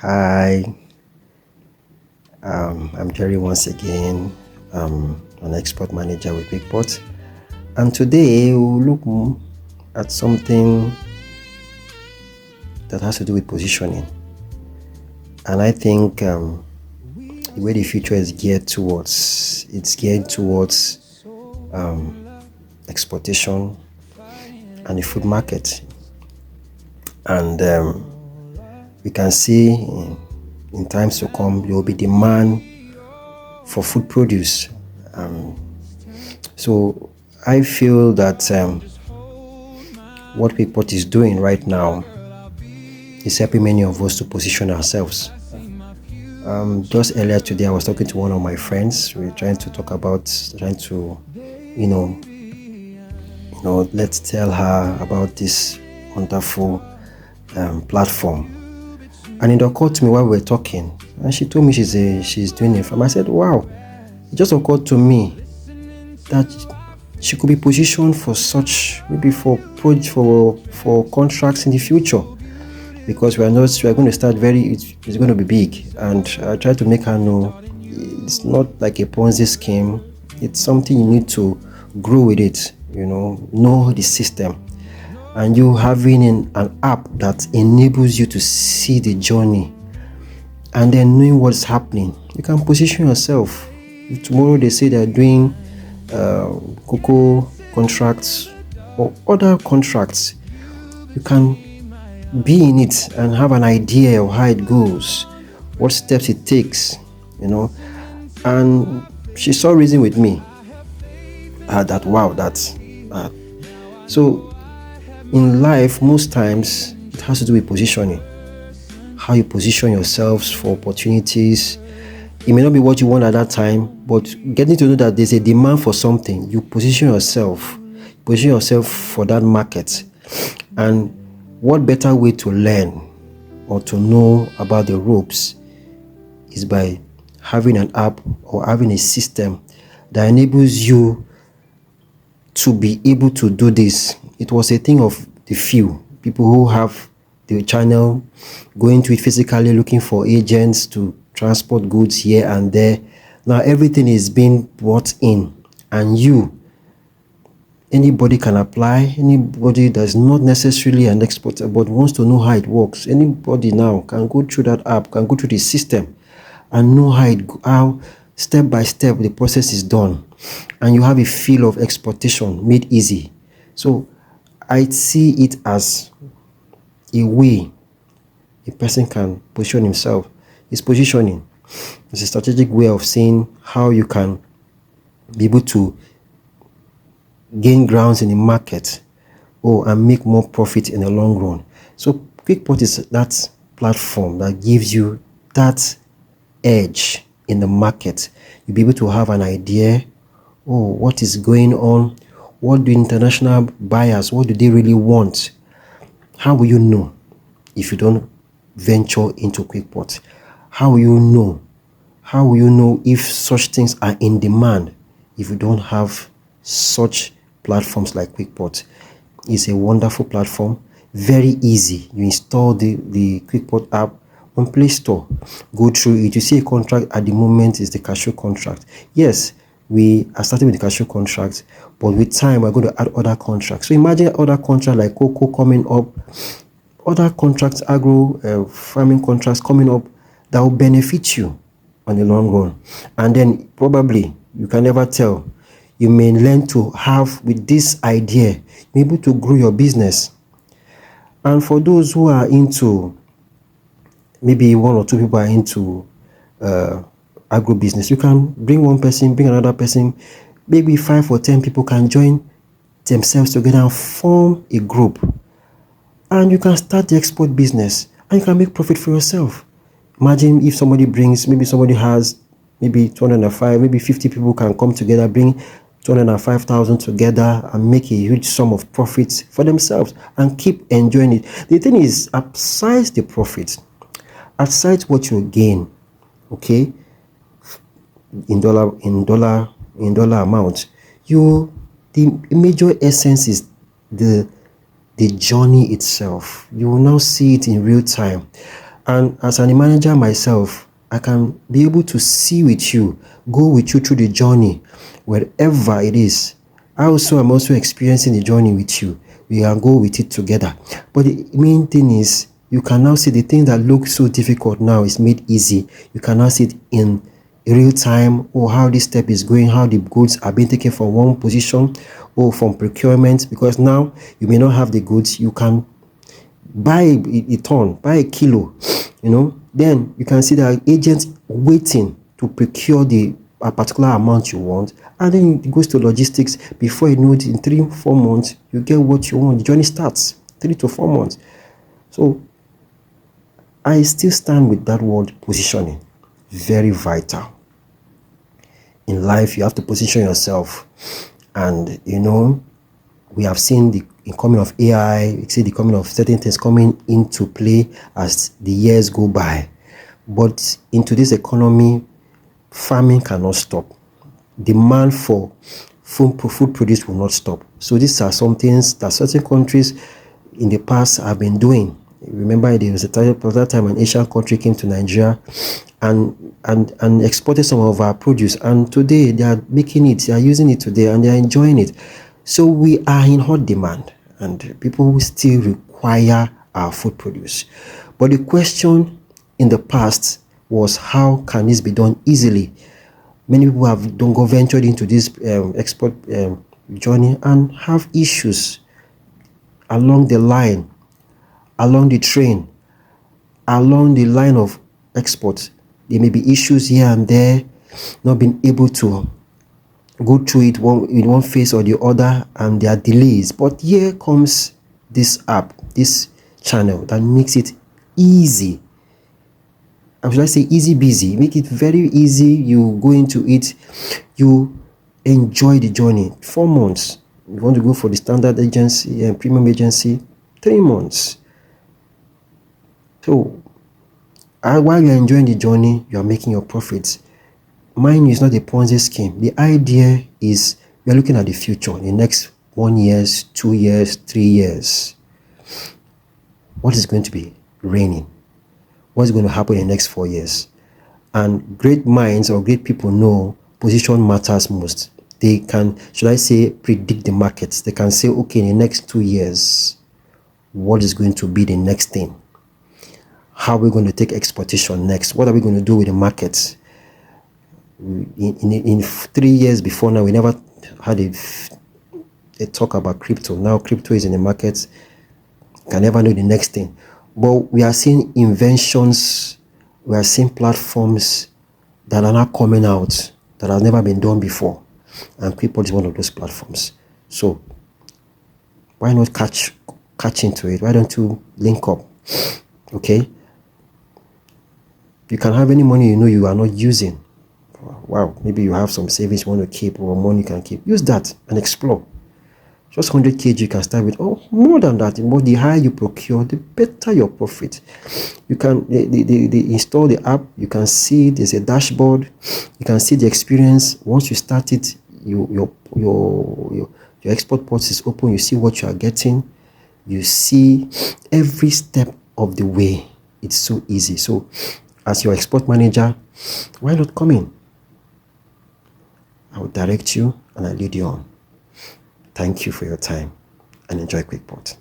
Hi, I'm Jerry once again. I'm an export manager with Kwikport, and today we'll look at something that has to do with positioning. And I think the way the future is geared towards, it's geared towards exportation and the food market. And we can see in times to come, there will be demand for food produce. So I feel that what Kwikport is doing right now is helping many of us to position ourselves. Just earlier today, I was talking to one of my friends. We were trying to talk about you know, let's tell her about this wonderful platform. And it occurred to me while we were talking, and she told me she's doing it. I said, "Wow!" It just occurred to me that she could be positioned for such, maybe for contracts in the future, because we are going to start it's going to be big. And I try to make her know it's not like a Ponzi scheme. It's something you need to grow with it, know the system. And you having an app that enables you to see the journey, and then knowing what's happening, you can position yourself. If tomorrow they say they're doing cocoa contracts or other contracts, you can be in it and have an idea of how it goes, what steps it takes, And she saw reason with me. So in life, most times it has to do with positioning. How you position yourselves for opportunities. It may not be what you want at that time, but getting to know that there's a demand for something, you position yourself for that market. And what better way to learn or to know about the ropes is by having an app or having a system that enables you to be able to do this. It was a thing of the few people who have the channel, going to it physically, looking for agents to transport goods here and there. Now everything is being brought in, and anybody can apply. Anybody that's not necessarily an exporter but wants to know how it works, anybody now can go through that app, can go through the system and know how step by step the process is done, and you have a feel of exportation made easy. So I see it as a way a person can position himself. It's positioning. It's a strategic way of seeing how you can be able to gain grounds in the market and make more profit in the long run. So Kwikport is that platform that gives you that edge in the market. You'll be able to have an idea, what is going on, what do international buyers, what do they really want? How will you know if you don't venture into Kwikport? How will you know? How will you know if such things are in demand if you don't have such platforms like Kwikport? It's a wonderful platform, very easy. You install the Kwikport app on Play Store, go through it. You see a contract at the moment is the cashew contract. Yes, we are starting with the cashew contract, but with time we're going to add other contracts. So imagine other contracts like cocoa coming up, other contracts, agro farming contracts coming up that will benefit you on the long run. And then probably, you can never tell, you may learn to have, with this idea, be able to grow your business. And for those who are into, maybe one or two people are into agro business, you can bring one person, bring another person, maybe 5 or 10 people can join themselves together and form a group. And you can start the export business and you can make profit for yourself. Imagine if somebody has maybe 205, maybe 50 people can come together, bring 205,000 together and make a huge sum of profits for themselves and keep enjoying it. The thing is, aside the profit, aside what you gain, okay, in dollar amount, the major essence is the journey itself. You will now see it in real time. And as a manager myself, I can be able to see with you, go with you through the journey, wherever it is. I also am also experiencing the journey with you. We can go with it together. But the main thing is, you can now see the thing that looks so difficult now is made easy. You can now see it in real time, or how this step is going, how the goods are being taken from one position or from procurement. Because now you may not have the goods, you can buy a ton, buy a kilo, then you can see the agents waiting to procure a particular amount you want, and then it goes to logistics. Before you know it, in 3-4 months, you get what you want. The journey starts 3 to 4 months. So I still stand with that word positioning. Very vital. In life, you have to position yourself. And, we have seen the coming of AI, we see the coming of certain things coming into play as the years go by. But in today's economy, farming cannot stop. Demand for food produce will not stop. So these are some things that certain countries in the past have been doing. Remember, there was a time an Asian country came to Nigeria and exported some of our produce, and today they are making it, they are using it today, and they are enjoying it. So we are in hot demand, and people still require our food produce. But the question in the past was, how can this be done easily? Many people have ventured into this export journey and have issues along the line, along the train, along the line of export. There may be issues here and there, not being able to go through it in one phase or the other, and there are delays. But here comes this app, this channel that makes it easy. I should say easy busy. Make it very easy. You go into it, you enjoy the journey. 4 months. You want to go for the standard agency and premium agency, 3 months. So while you're enjoying the journey, you are making your profits. Mine is not a Ponzi scheme. The idea is we are looking at the future, the next 1 year, 2 years, 3 years. What is going to be raining? What's going to happen in the next 4 years? And great minds or great people know position matters most. They can, should I say, predict the markets. They can say, okay, in the next 2 years, what is going to be the next thing? How are we going to take exportation next? What are we going to do with the markets? In 3 years before now, we never had a talk about crypto. Now crypto is in the markets. Can never know the next thing. But we are seeing inventions, we are seeing platforms that are now coming out that have never been done before. And Kwikport is one of those platforms. So why not catch into it? Why don't you link up? Okay? You can have any money you are not using. Wow, maybe you have some savings you want to keep, or money you can keep. Use that and explore. Just 100 kg you can start with. Oh, more than that. The higher you procure, the better your profit. You can they install the app. You can see there's a dashboard. You can see the experience. Once you start it, your export port is open. You see what you are getting. You see every step of the way. It's so easy. So, as your export manager, why not come in? I will direct you and I'll lead you on. Thank you for your time and enjoy Kwikport.